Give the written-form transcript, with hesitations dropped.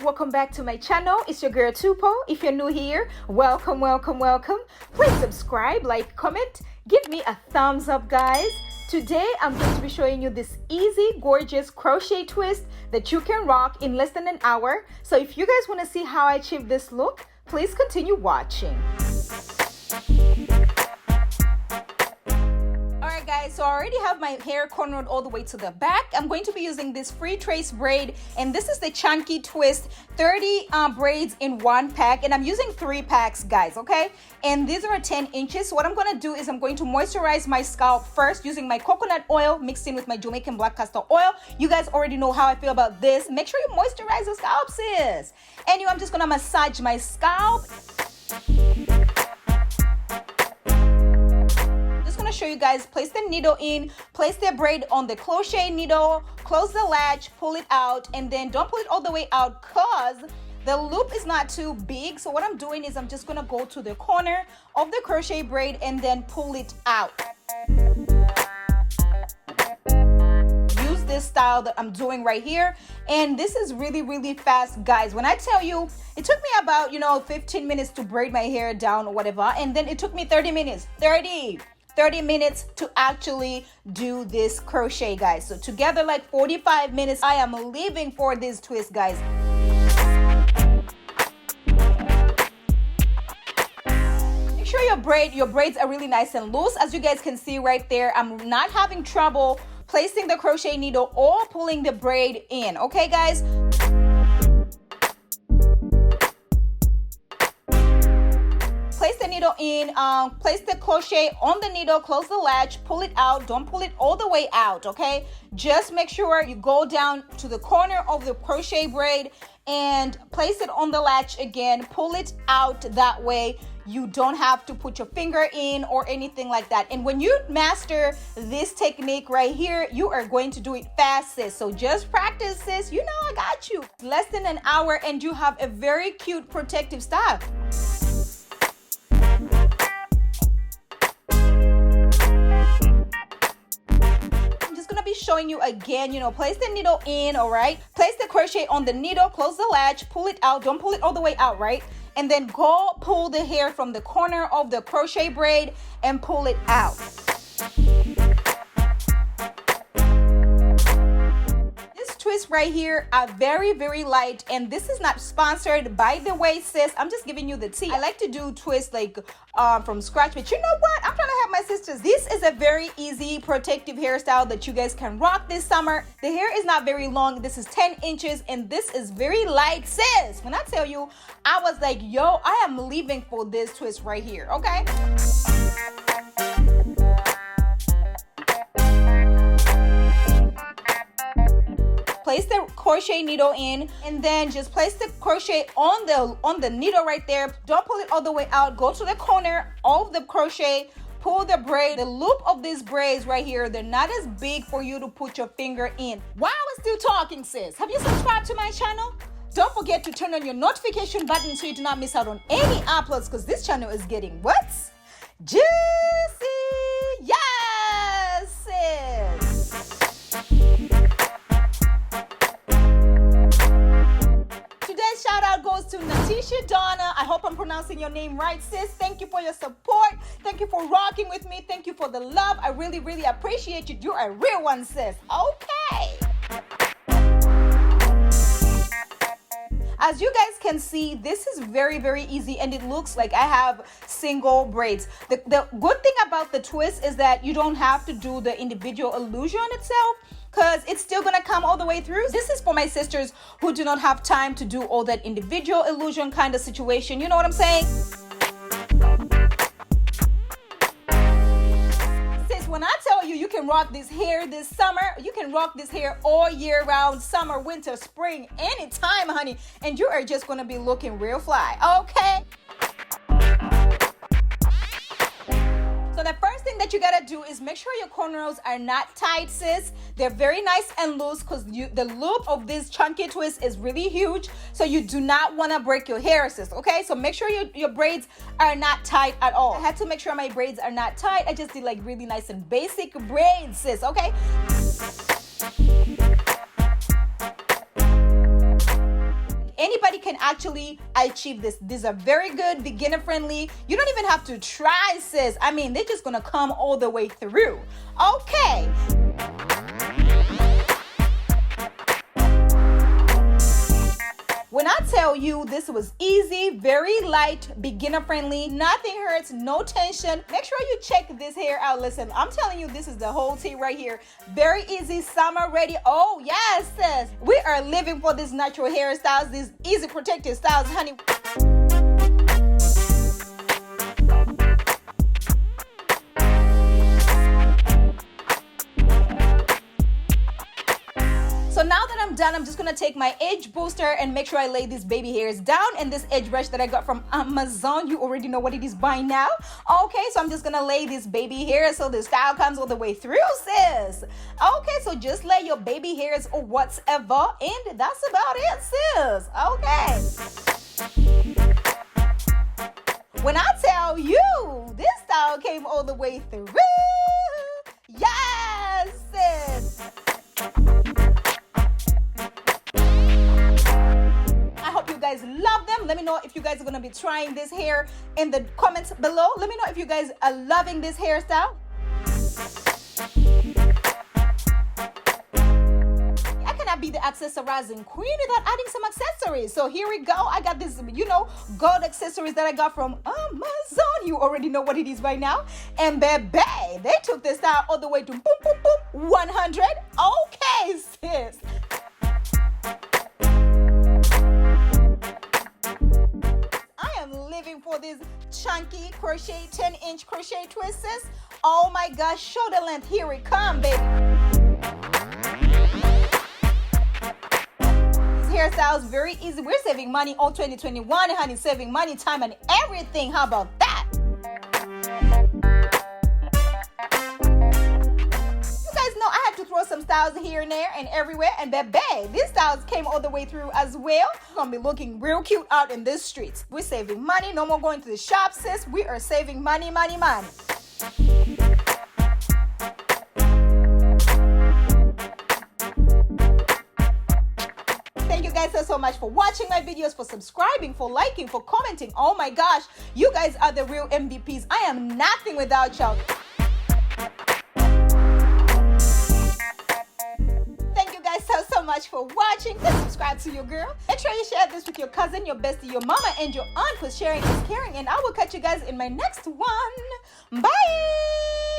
welcome back to my channel. It's your girl Tupo. If you're new here, welcome. Please subscribe, like, comment, give me a thumbs up, guys. Today I'm going to be showing you this easy, gorgeous crochet twist that you can rock in less than an hour. So if you guys want to see how I achieve this look, please continue watching. Alright guys, so I already have my hair cornered all the way to the back. I'm going to be using this FREETRESS braid, and this is the chunky twist, 30 braids in one pack, and I'm using 3 packs, guys, okay? And these are 10 inches. So what I'm going to do is I'm going to moisturize my scalp first using my coconut oil mixed in with my Jamaican black castor oil. You guys already know how I feel about this. Make sure you moisturize your scalp, sis. Anyway, I'm just going to massage my scalp. Show you guys, place the needle in, place the braid on the crochet needle, close the latch, pull it out, and then don't pull it all the way out because the loop is not too big. So what I'm doing is I'm just gonna go to the corner of the crochet braid and then pull it out. Use this style that I'm doing right here, and this is really fast, guys. When I tell you it took me about 15 minutes to braid my hair down or whatever, and then it took me 30 minutes to actually do this crochet, guys. So together like 45 minutes. I am living for this twist, guys. Make sure your braids are really nice and loose. As you guys can see right there, I'm not having trouble placing the crochet needle or pulling the braid in. Okay, guys. Place the needle in, place the crochet on the needle, close the latch, pull it out. Don't pull it all the way out, okay? Just make sure you go down to the corner of the crochet braid and place it on the latch again. Pull it out that way. You don't have to put your finger in or anything like that. And when you master this technique right here, you are going to do it fast, sis. So just practice, sis. You know I got you. Less than an hour and you have a very cute protective style. Showing you again, place the needle in, all right? Place the crochet on the needle, close the latch, pull it out. Don't pull it all the way out, right? And then go pull the hair from the corner of the crochet braid and pull it out. Twists right here are very light, and this is not sponsored, by the way, sis. I'm just giving you the tea. I like to do twists like from scratch, but you know what, I'm trying to help my sisters. This is a very easy protective hairstyle that you guys can rock this summer. The hair is not very long. This is 10 inches and this is very light, sis. When I tell you, I was like, yo, I am leaving for this twist right here, okay? Place the crochet needle in, and then just place the crochet on the needle right there. Don't pull it all the way out. Go to the corner of the crochet, pull the braid. The loop of these braids right here, they're not as big for you to put your finger in. While we're still talking, sis, have you subscribed to my channel? Don't forget to turn on your notification button so you do not miss out on any uploads, because this channel is getting what? Juicy! Yes, sis! Today's shout out goes to Natisha Donna. I hope I'm pronouncing your name right, sis. Thank you for your support. Thank you for rocking with me. Thank you for the love. I really appreciate you. You're a real one, sis. Okay. As you guys can see, this is very easy, and it looks like I have single braids. The good thing about the twist is that you don't have to do the individual illusion itself, because it's still gonna come all the way through. This is for my sisters who do not have time to do all that individual illusion kind of situation. You know what I'm saying? Sis, when I tell you, you can rock this hair this summer, you can rock this hair all year round, summer, winter, spring, anytime, honey, and you are just gonna be looking real fly, okay? So the first thing that you gotta do is make sure your cornrows are not tight, sis. They're very nice and loose, because the loop of this chunky twist is really huge, so you do not want to break your hair, sis, okay? So make sure your braids are not tight at all. I had to make sure my braids are not tight. I just did like really nice and basic braids, sis, okay? Anybody can actually achieve this. These are very good, beginner friendly. You don't even have to try, sis. I mean, they're just gonna come all the way through. Okay. When I tell you this was easy, very light, beginner friendly, nothing hurts, no tension, make sure you check this hair out. Listen, I'm telling you, this is the whole tea right here. Very easy, summer ready. Oh yes, sis. We are living for these natural hairstyles, these easy protective styles, honey. So now that I'm done, I'm just gonna take my edge booster and make sure I lay these baby hairs down, and this edge brush that I got from Amazon. You already know what it is by now. Okay, so I'm just gonna lay these baby hairs so the style comes all the way through, sis. Okay, so just lay your baby hairs or whatever, and that's about it, sis. Okay. When I tell you, this style came all the way through. Yes, sis. Guys love them. Let me know if you guys are going to be trying this hair in the comments below. Let me know if you guys are loving this hairstyle. I cannot be the accessorizing queen without adding some accessories. So here we go. I got this, you know, gold accessories that I got from Amazon. You already know what it is by now. And baby, they took this style all the way to boom, boom, boom, 100. Okay, sis. Living for these chunky crochet 10-inch crochet twists. Oh my gosh, shoulder length, here it come, baby. These hairstyles very easy. We're saving money all 2021, honey, saving money, time, and everything. How about that? I had to throw some styles here and there and everywhere, and baby, these styles came all the way through as well. We're gonna be looking real cute out in these streets. We're saving money, no more going to the shop, sis. We are saving money, money, money. Thank you guys so much for watching my videos, for subscribing, for liking, for commenting. Oh my gosh, you guys are the real MVPs. I am nothing without y'all. So much for watching. Please subscribe to your girl. Make sure you share this with your cousin, your bestie, your mama, and your aunt, because sharing is caring. And I will catch you guys in my next one. Bye.